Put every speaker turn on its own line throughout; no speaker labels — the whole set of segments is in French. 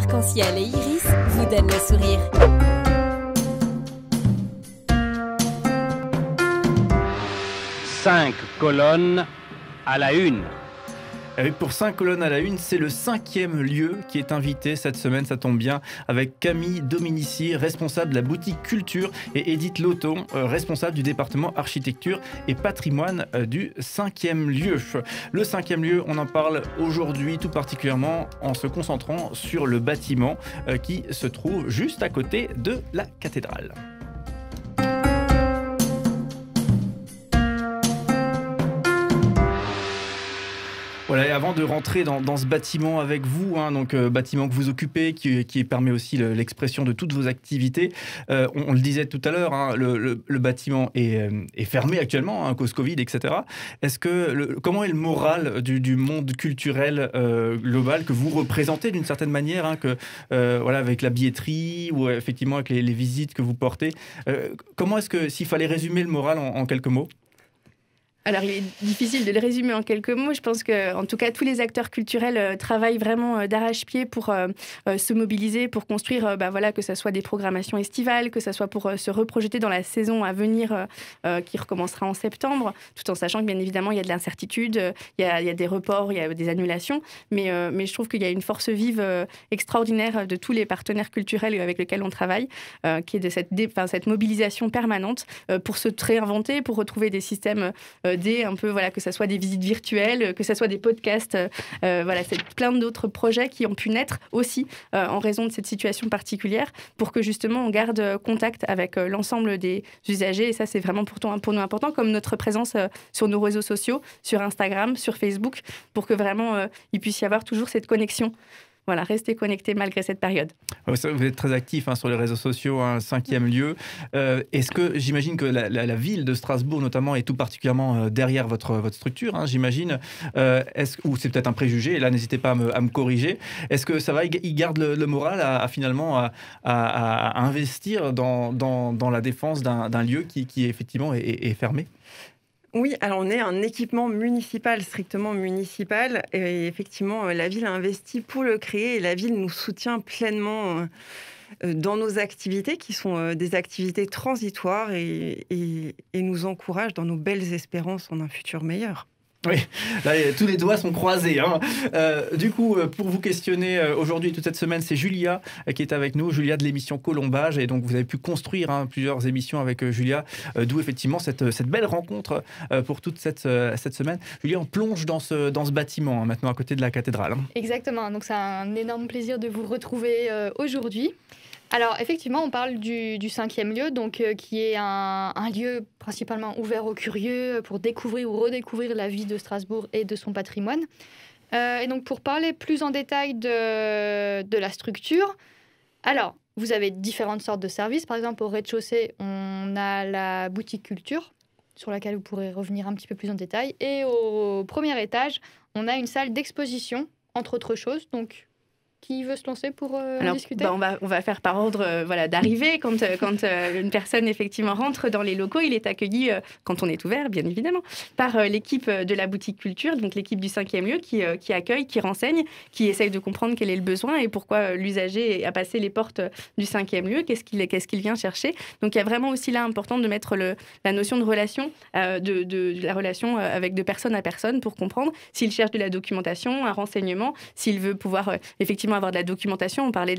arc-en-ciel et iris vous donnent le sourire.
Cinq colonnes à la une.
Pour 5 colonnes à la une, c'est le 5e lieu qui est invité cette semaine, ça tombe bien, avec Camille Dominici, responsable de la boutique culture, et Edith Loton, responsable du département architecture et patrimoine du 5e lieu. Le 5e lieu, on en parle aujourd'hui tout particulièrement en se concentrant sur le bâtiment qui se trouve juste à côté de la cathédrale. Voilà, et avant de rentrer dans ce bâtiment avec vous, donc bâtiment que vous occupez, qui permet aussi l'expression de toutes vos activités, on le disait tout à l'heure, le bâtiment est fermé actuellement, à cause Covid, etc. Comment est le moral du monde culturel global que vous représentez d'une certaine manière, avec la billetterie ou effectivement avec les visites que vous portez, comment est-ce que, s'il fallait résumer le moral en quelques mots?
Alors, il est difficile de le résumer en quelques mots. Je pense qu'en tout cas, tous les acteurs culturels travaillent vraiment d'arrache-pied pour se mobiliser, pour construire, que ce soit des programmations estivales, que ce soit pour se reprojeter dans la saison à venir qui recommencera en septembre, tout en sachant que, bien évidemment, il y a de l'incertitude, il y a des reports, il y a des annulations. Mais je trouve qu'il y a une force vive extraordinaire de tous les partenaires culturels avec lesquels on travaille, qui est de cette mobilisation permanente pour se réinventer, pour retrouver des systèmes que ce soit des visites virtuelles, que ce soit des podcasts, c'est plein d'autres projets qui ont pu naître aussi en raison de cette situation particulière pour que justement on garde contact avec l'ensemble des usagers, et ça c'est vraiment pour nous important, comme notre présence sur nos réseaux sociaux, sur Instagram, sur Facebook, pour que vraiment il puisse y avoir toujours cette connexion. Voilà, restez connectés malgré cette période.
Vous êtes très actifs sur les réseaux sociaux, 5e lieu. Est-ce que, j'imagine que la ville de Strasbourg, notamment, est tout particulièrement derrière votre structure, j'imagine. Ou c'est peut-être un préjugé, et là, n'hésitez pas à me corriger. Est-ce que ça va, il garde le moral finalement à investir dans la défense d'un lieu qui effectivement est fermé ?
Oui, alors on est un équipement municipal, strictement municipal, et effectivement la ville a investi pour le créer, et la ville nous soutient pleinement dans nos activités qui sont des activités transitoires et nous encourage dans nos belles espérances en un futur meilleur.
Oui, là, tous les doigts sont croisés. Du coup, pour vous questionner aujourd'hui, toute cette semaine, c'est Julia qui est avec nous, Julia de l'émission Colombage. Et donc, vous avez pu construire plusieurs émissions avec Julia, d'où effectivement cette belle rencontre pour toute cette semaine. Julia, on plonge dans ce bâtiment, maintenant à côté de la cathédrale.
Exactement, donc c'est un énorme plaisir de vous retrouver aujourd'hui. Alors, effectivement, on parle du 5e lieu, donc, qui est un lieu principalement ouvert aux curieux pour découvrir ou redécouvrir la vie de Strasbourg et de son patrimoine. Et donc, pour parler plus en détail de la structure, alors, vous avez différentes sortes de services. Par exemple, au rez-de-chaussée, on a la boutique culture, sur laquelle vous pourrez revenir un petit peu plus en détail. Et au premier étage, on a une salle d'exposition, entre autres choses, donc... Qui veut se lancer pour discuter ?
On va faire par ordre d'arrivée. Quand une personne effectivement rentre dans les locaux, il est accueilli, quand on est ouvert, bien évidemment, par l'équipe de la boutique culture, donc l'équipe du 5e lieu qui accueille, qui renseigne, qui essaye de comprendre quel est le besoin et pourquoi l'usager a passé les portes du 5e lieu, qu'est-ce qu'il vient chercher. Donc il y a vraiment aussi là important de mettre la notion de relation, de la relation de personne à personne pour comprendre s'il cherche de la documentation, un renseignement, s'il veut pouvoir effectivement avoir de la documentation. On parlait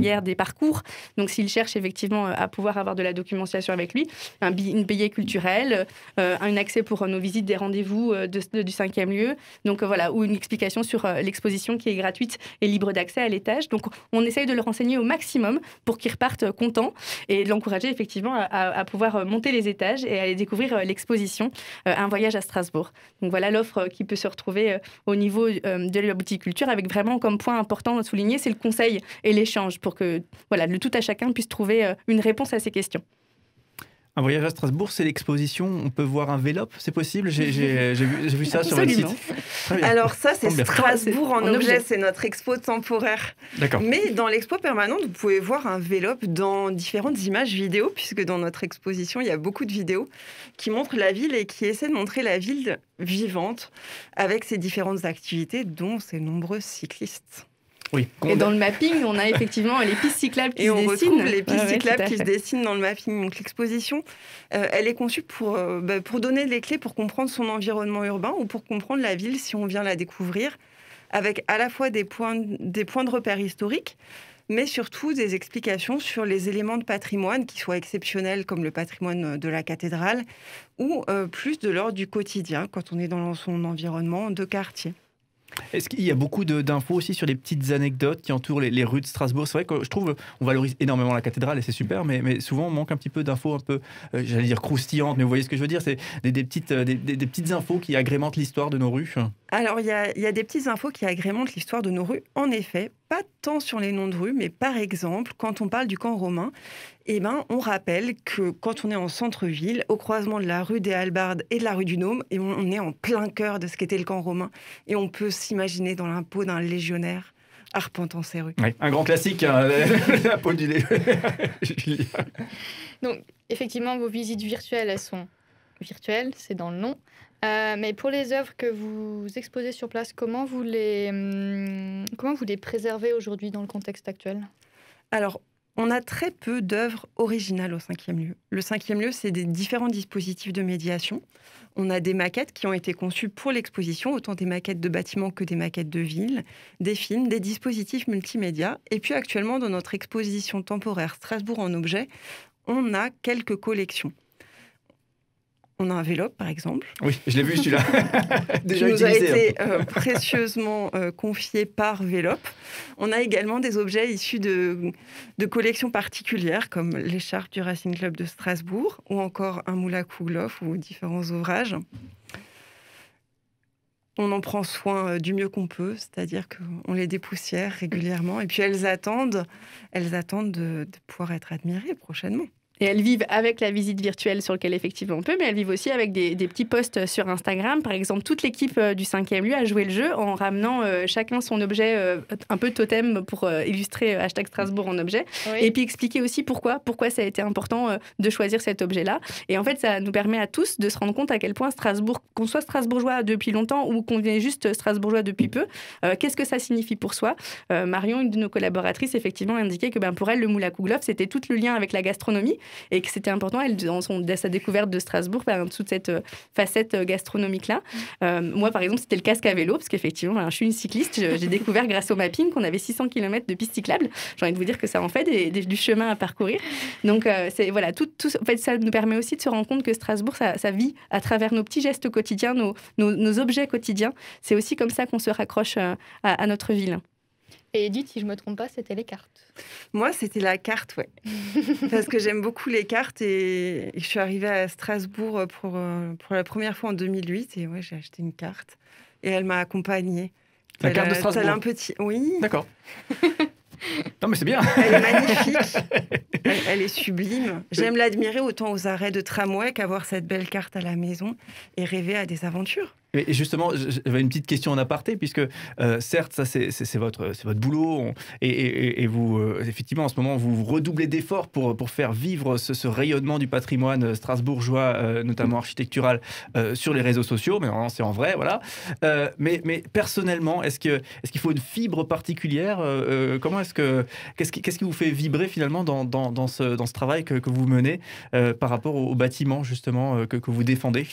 hier des parcours. Donc, s'il cherche effectivement à pouvoir avoir de la documentation avec lui, une billet culturel, un accès pour nos visites des rendez-vous du 5e lieu. Donc, ou une explication sur l'exposition qui est gratuite et libre d'accès à l'étage. Donc, on essaye de le renseigner au maximum pour qu'il reparte content et de l'encourager effectivement à pouvoir monter les étages et aller découvrir l'exposition Un voyage à Strasbourg. Donc, voilà l'offre qui peut se retrouver au niveau de la boutique culture avec vraiment comme point important à souligner, c'est le conseil et l'échange pour que le tout à chacun puisse trouver une réponse à ces questions.
Un voyage à Strasbourg, c'est l'exposition. On peut voir un Vélop, c'est possible ? J'ai vu ça sur votre site.
Alors ça, c'est Strasbourg en objet, c'est notre expo temporaire.
D'accord.
Mais dans l'expo permanente, vous pouvez voir un Vélop dans différentes images vidéo, puisque dans notre exposition, il y a beaucoup de vidéos qui montrent la ville et qui essaient de montrer la ville vivante avec ses différentes activités, dont ses nombreux cyclistes.
Oui.
Et dans le mapping, on a effectivement les pistes cyclables qui se dessinent.
Et on retrouve les pistes cyclables
tout à
qui se
fait.
dessinent dans le mapping. Donc l'exposition, elle est conçue pour donner les clés pour comprendre son environnement urbain ou pour comprendre la ville si on vient la découvrir, avec à la fois des points de repère historiques, mais surtout des explications sur les éléments de patrimoine qui soient exceptionnels, comme le patrimoine de la cathédrale, ou plus de l'ordre du quotidien, quand on est dans son environnement de quartier.
Est-ce qu'il y a beaucoup d'infos aussi sur les petites anecdotes qui entourent les rues de Strasbourg? C'est vrai que je trouve on valorise énormément la cathédrale et c'est super, mais souvent on manque un petit peu d'infos un peu, j'allais dire croustillantes, mais vous voyez ce que je veux dire, c'est des petites infos qui agrémentent l'histoire de nos rues.
Alors, il y a des petites infos qui agrémentent l'histoire de nos rues, en effet, pas tant sur les noms de rues, mais par exemple, quand on parle du camp romain, on rappelle que quand on est en centre-ville, au croisement de la rue des Hallebardes et de la rue du Nôme, et on est en plein cœur de ce qu'était le camp romain, et on peut s'imaginer dans la peau d'un légionnaire arpentant ces rues.
Oui, un grand classique, hein, la peau du légionnaire.
Donc, effectivement, vos visites virtuelles, elles sont virtuelles, c'est dans le nom. Mais pour les œuvres que vous exposez sur place, comment vous les préservez aujourd'hui dans le contexte actuel?
Alors, on a très peu d'œuvres originales au 5e lieu. Le 5e lieu, c'est des différents dispositifs de médiation. On a des maquettes qui ont été conçues pour l'exposition, autant des maquettes de bâtiments que des maquettes de villes, des films, des dispositifs multimédia. Et puis actuellement, dans notre exposition temporaire Strasbourg en objets, on a quelques collections. On a un Vélop, par exemple.
Oui, je l'ai vu celui-là. Déjà
qui nous a
utilisé.
été précieusement confié par Vélop. On a également des objets issus de collections particulières, comme l'écharpe du Racing Club de Strasbourg, ou encore un moule à Kougloff, ou différents ouvrages. On en prend soin du mieux qu'on peut, c'est-à-dire qu'on les dépoussière régulièrement. Et puis elles attendent de pouvoir être admirées prochainement.
Et elles vivent avec la visite virtuelle sur laquelle effectivement on peut, mais elles vivent aussi avec des petits posts sur Instagram. Par exemple, toute l'équipe du 5e lieu a joué le jeu en ramenant chacun son objet un peu totem pour illustrer #Strasbourg en objet.
Oui.
Et puis expliquer aussi pourquoi ça a été important de choisir cet objet-là. Et en fait, ça nous permet à tous de se rendre compte à quel point Strasbourg, qu'on soit strasbourgeois depuis longtemps ou qu'on vienne juste strasbourgeois depuis peu, qu'est-ce que ça signifie pour soi. Marion, une de nos collaboratrices, effectivement, indiquait que pour elle, le moule à Kougloff, c'était tout le lien avec la gastronomie. Et que c'était important, elle, dans sa découverte de Strasbourg, toute cette facette gastronomique-là. Moi, par exemple, c'était le casque à vélo, parce qu'effectivement, je suis une cycliste. J'ai découvert grâce au mapping qu'on avait 600 km de pistes cyclables. J'ai envie de vous dire que ça en fait du chemin à parcourir. Donc, voilà, en fait, ça nous permet aussi de se rendre compte que Strasbourg, ça vit à travers nos petits gestes quotidiens, nos objets quotidiens. C'est aussi comme ça qu'on se raccroche à notre ville.
Et Edith, si je ne me trompe pas, c'était les cartes.
Moi, c'était la carte, ouais. Parce que j'aime beaucoup les cartes et je suis arrivée à Strasbourg pour la première fois en 2008 et ouais, j'ai acheté une carte et elle m'a accompagnée.
La carte de Strasbourg.
Tel un petit... Oui.
D'accord. Non, mais c'est bien.
Elle est magnifique. Elle est sublime. J'aime l'admirer autant aux arrêts de tramway qu'avoir cette belle carte à la maison et rêver à des aventures.
Et justement, j'avais une petite question en aparté, puisque certes, ça c'est votre boulot, et vous, effectivement, en ce moment, vous redoublez d'efforts pour faire vivre ce rayonnement du patrimoine strasbourgeois, notamment architectural, sur les réseaux sociaux, mais c'est en vrai, voilà. Mais personnellement, est-ce qu'il faut une fibre particulière? Qu'est-ce qui vous fait vibrer finalement dans ce travail que vous menez par rapport au bâtiment, justement, que vous défendez?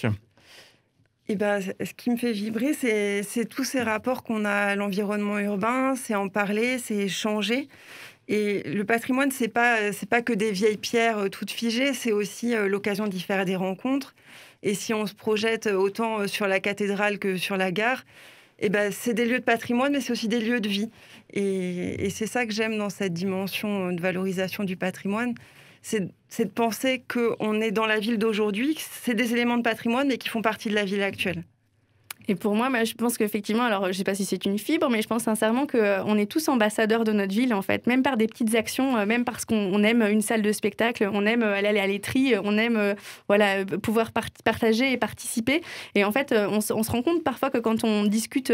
Ce qui me fait vibrer, c'est tous ces rapports qu'on a à l'environnement urbain, c'est en parler, c'est échanger. Et le patrimoine, c'est pas que des vieilles pierres toutes figées, c'est aussi l'occasion d'y faire des rencontres. Et si on se projette autant sur la cathédrale que sur la gare, c'est des lieux de patrimoine, mais c'est aussi des lieux de vie. Et c'est ça que j'aime dans cette dimension de valorisation du patrimoine. C'est de penser qu'on est dans la ville d'aujourd'hui, que c'est des éléments de patrimoine, mais qui font partie de la ville actuelle.
Et pour moi, je pense qu'effectivement, alors je ne sais pas si c'est une fibre, mais je pense sincèrement qu'on est tous ambassadeurs de notre ville, en fait. Même par des petites actions, même parce qu'on aime une salle de spectacle, on aime aller à laiterie, on aime pouvoir partager et participer. Et en fait, on se rend compte parfois que quand on discute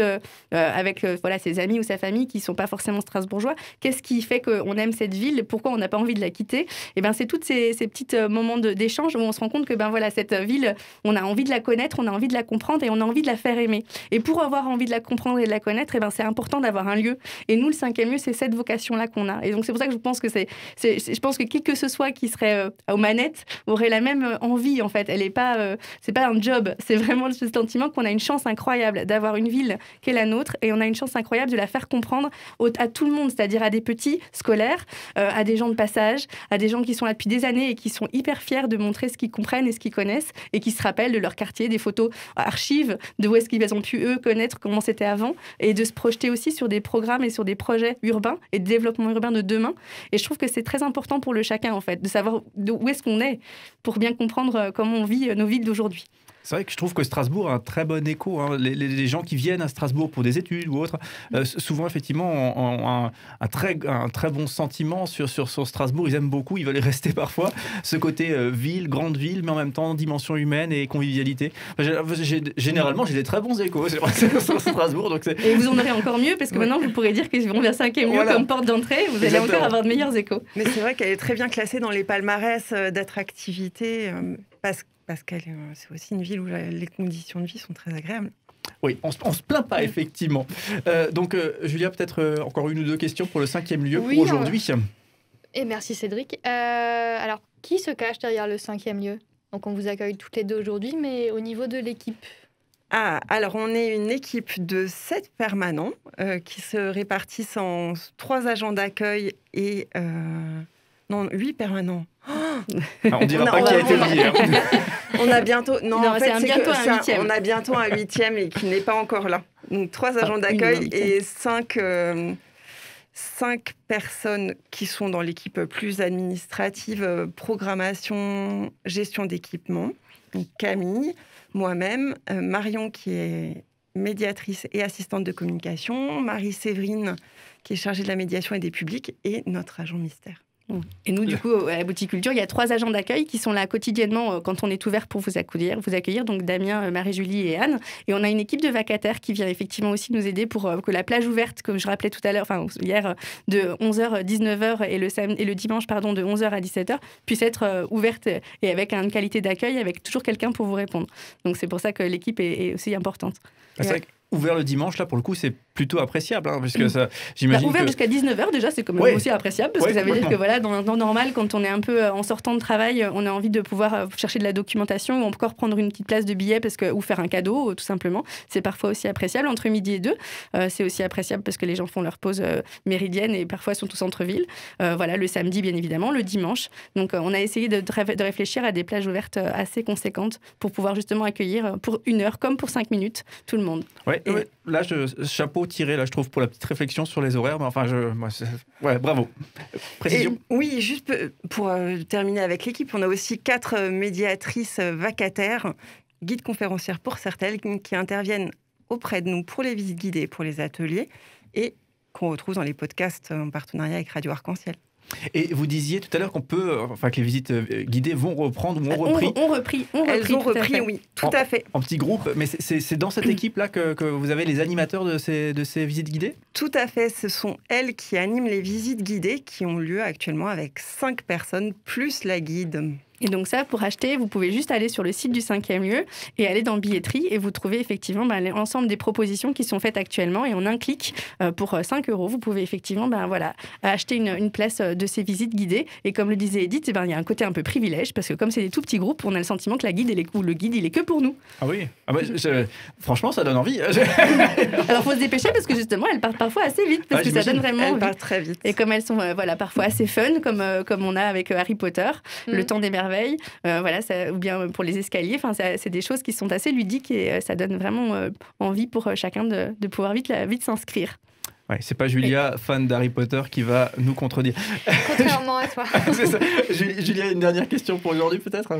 avec ses amis ou sa famille qui ne sont pas forcément strasbourgeois, qu'est-ce qui fait qu'on aime cette ville, pourquoi on n'a pas envie de la quitter? Et c'est tous ces petits moments d'échange où on se rend compte que cette ville, on a envie de la connaître, on a envie de la comprendre et on a envie de la faire aimer. Et pour avoir envie de la comprendre et de la connaître, c'est important d'avoir un lieu. Et nous, le 5e lieu, c'est cette vocation-là qu'on a. Et donc, c'est pour ça que je pense que je pense que qui que ce soit qui serait aux manettes aurait la même envie, en fait. Elle est pas, c'est pas un job. C'est vraiment ce sentiment qu'on a une chance incroyable d'avoir une ville qui est la nôtre et on a une chance incroyable de la faire comprendre à tout le monde, c'est-à-dire à des petits scolaires, à des gens de passage, à des gens qui sont là depuis des années et qui sont hyper fiers de montrer ce qu'ils comprennent et ce qu'ils connaissent et qui se rappellent de leur quartier, des photos archives, de où est-ce qu'ils ont pu, eux, connaître comment c'était avant et de se projeter aussi sur des programmes et sur des projets urbains et de développement urbain de demain. Et je trouve que c'est très important pour le chacun, en fait, de savoir où est-ce qu'on est pour bien comprendre comment on vit nos villes d'aujourd'hui.
C'est vrai que je trouve que Strasbourg a un très bon écho. Hein. Les gens qui viennent à Strasbourg pour des études ou autre, souvent, effectivement, ont un très bon sentiment sur Strasbourg. Ils aiment beaucoup, ils veulent y rester parfois. Ce côté ville, grande ville, mais en même temps, dimension humaine et convivialité. Généralement, j'ai des très bons échos sur Strasbourg. Donc et
vous en aurez encore mieux, parce que maintenant, vous pourrez dire qu'ils vont vers 5e lieu comme porte d'entrée. Vous allez encore avoir de meilleurs échos.
Mais c'est vrai qu'elle est très bien classée dans les palmarès d'attractivité, parce que c'est aussi une ville où les conditions de vie sont très agréables.
Oui, on se plaint pas, effectivement. Donc, Julia, peut-être encore une ou deux questions pour le 5e lieu pour aujourd'hui.
Et merci Cédric. Alors, qui se cache derrière le 5e lieu ? Donc, on vous accueille toutes les deux aujourd'hui, mais au niveau de l'équipe ?
Alors, on est une équipe de 7 permanents qui se répartissent en 3 agents d'accueil et... 8 permanents.
On dira pas qui a été dit.
On a bientôt...
Non, en fait, bientôt un 8e.
On a bientôt un 8e et qui n'est pas encore là. Donc, 3 agents d'accueil et 5 personnes qui sont dans l'équipe plus administrative, programmation, gestion d'équipement. Donc, Camille, moi-même, Marion qui est médiatrice et assistante de communication, Marie-Séverine qui est chargée de la médiation et des publics et notre agent mystère.
Et nous, du coup, à la Boutique Culture, il y a 3 agents d'accueil qui sont là quotidiennement quand on est ouvert pour vous accueillir. Donc Damien, Marie-Julie et Anne. Et on a une équipe de vacataires qui vient effectivement aussi nous aider pour que la plage ouverte, comme je rappelais tout à l'heure, hier, de 11h à 19h et le dimanche, de 11h à 17h, puisse être ouverte et avec une qualité d'accueil, avec toujours quelqu'un pour vous répondre. Donc c'est pour ça que l'équipe est aussi importante.
C'est vrai ouvert le dimanche, là, pour le coup, c'est plutôt appréciable. Parce que ça, j'imagine
ouvert jusqu'à 19h, déjà, c'est quand même aussi appréciable. Parce que ça veut dire que voilà, dans un temps normal, quand on est un peu en sortant de travail, on a envie de pouvoir chercher de la documentation ou encore prendre une petite place de billet ou faire un cadeau, tout simplement. C'est parfois aussi appréciable. Entre midi et 2, c'est aussi appréciable parce que les gens font leur pause méridienne et parfois sont au centre-ville. Le samedi, bien évidemment, le dimanche. Donc, on a essayé de réfléchir à des plages ouvertes assez conséquentes pour pouvoir justement accueillir pour 1 heure, comme pour 5 minutes, tout le monde.
Là, chapeau tiré, là, je trouve, pour la petite réflexion sur les horaires. Mais bravo. Précision.
Oui, juste pour terminer avec l'équipe, on a aussi 4 médiatrices vacataires, guides conférencières pour certaines, qui interviennent auprès de nous pour les visites guidées, pour les ateliers, et qu'on retrouve dans les podcasts en partenariat avec Radio Arc-en-Ciel.
Et vous disiez tout à l'heure que les visites guidées vont reprendre ou ont repris.
Elles ont repris, oui, tout à fait.
En petits groupes, mais c'est dans cette équipe-là que vous avez les animateurs de ces visites guidées ?
Tout à fait, ce sont elles qui animent les visites guidées qui ont lieu actuellement avec 5 personnes plus la guide.
Et donc ça, pour acheter, vous pouvez juste aller sur le site du 5e lieu et aller dans billetterie et vous trouvez effectivement l'ensemble des propositions qui sont faites actuellement. Et en un clic, pour 5 €, vous pouvez effectivement acheter une place de ces visites guidées. Et comme le disait Edith, il y a un côté un peu privilège parce que comme c'est des tout petits groupes, on a le sentiment que le guide, il est que pour nous.
Ah oui, franchement, ça donne envie.
Alors, il faut se dépêcher parce que justement, elles partent parfois assez vite parce que ça donne vraiment envie.
Elles partent très vite.
Et comme elles sont parfois assez fun, comme on a avec Harry Potter, le temps des merveilles, ou bien pour les escaliers, c'est des choses qui sont assez ludiques et ça donne vraiment envie pour chacun de pouvoir vite s'inscrire.
Ouais, c'est pas Julia, fan d'Harry Potter, qui va nous contredire.
Contrairement à toi.
C'est ça. Julia, une dernière question pour aujourd'hui, peut-être ?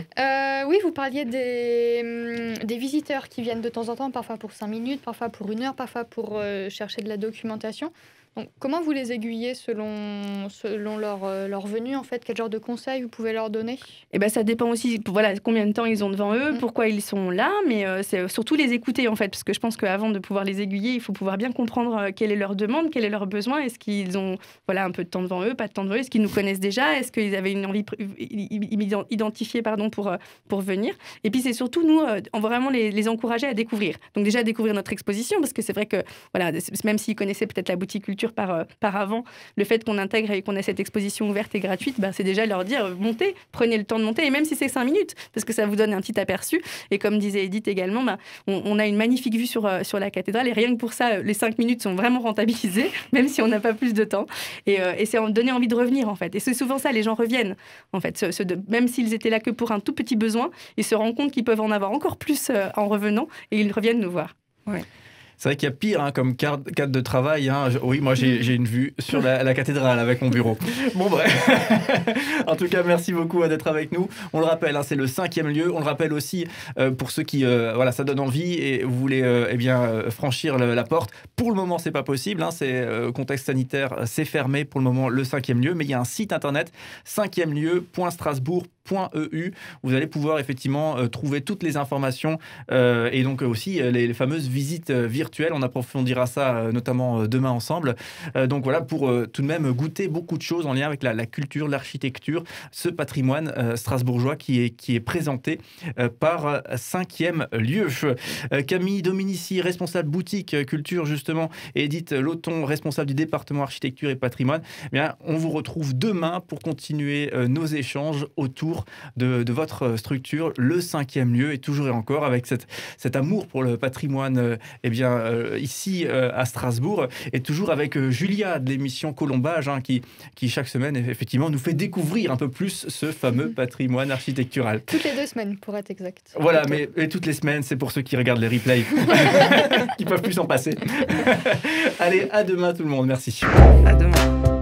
Oui, vous parliez des visiteurs qui viennent de temps en temps, parfois pour 5 minutes, parfois pour 1 heure, parfois pour chercher de la documentation. Donc, comment vous les aiguillez selon leur venue, en fait? Quel genre de conseils vous pouvez leur donner?
Eh ben, ça dépend aussi voilà, combien de temps ils ont devant eux, pourquoi ils sont là, mais c'est surtout les écouter en fait, parce que je pense qu'avant de pouvoir les aiguiller, il faut pouvoir bien comprendre quelle est leur demande, quel est leur besoin, est-ce qu'ils ont voilà, un peu de temps devant eux, pas de temps devant eux, est-ce qu'ils nous connaissent déjà, est-ce qu'ils avaient une envie identifiée pour venir. Et puis c'est surtout nous, vraiment les encourager à découvrir. Donc déjà découvrir notre exposition, parce que c'est vrai que voilà, même s'ils connaissaient peut-être la boutique culture par avant, le fait qu'on intègre et qu'on ait cette exposition ouverte et gratuite, c'est déjà leur dire montez, prenez le temps de monter, et même si c'est 5 minutes, parce que ça vous donne un petit aperçu. Et comme disait Edith également, on a une magnifique vue sur la cathédrale, et rien que pour ça, les 5 minutes sont vraiment rentabilisées, même si on n'a pas plus de temps. Et c'est donner envie de revenir, en fait. Et c'est souvent ça, les gens reviennent, en fait. Même s'ils étaient là que pour un tout petit besoin, ils se rendent compte qu'ils peuvent en avoir encore plus en revenant, et ils reviennent nous voir.
Ouais.
C'est vrai qu'il y a pire comme cadre de travail. Oui, moi j'ai une vue sur la cathédrale avec mon bureau. Bon bref. En tout cas, merci beaucoup d'être avec nous. On le rappelle, c'est le 5e lieu. On le rappelle aussi pour ceux qui, ça donne envie et vous voulez franchir la porte. Pour le moment, c'est pas possible. C'est contexte sanitaire, c'est fermé pour le moment le 5e lieu. Mais il y a un site internet 5e-lieu.strasbourg.eu. Vous allez pouvoir effectivement trouver toutes les informations et donc aussi les fameuses visites virtuelles. On approfondira ça notamment demain ensemble. Donc voilà, pour tout de même goûter beaucoup de choses en lien avec la culture, l'architecture, ce patrimoine strasbourgeois qui est présenté par 5e lieu. Camille Dominici, responsable boutique culture justement, et Edith Lauton, responsable du département architecture et patrimoine. Eh bien, on vous retrouve demain pour continuer nos échanges autour de votre structure, le 5e lieu, et toujours et encore avec cet amour pour le patrimoine ici à Strasbourg, et toujours avec Julia de l'émission Colombage qui chaque semaine effectivement nous fait découvrir un peu plus ce fameux patrimoine architectural.
Toutes les 2 semaines pour être exact.
Voilà, mais toutes les semaines, c'est pour ceux qui regardent les replays qui peuvent plus s'en passer. Allez, à demain tout le monde, merci.
À demain.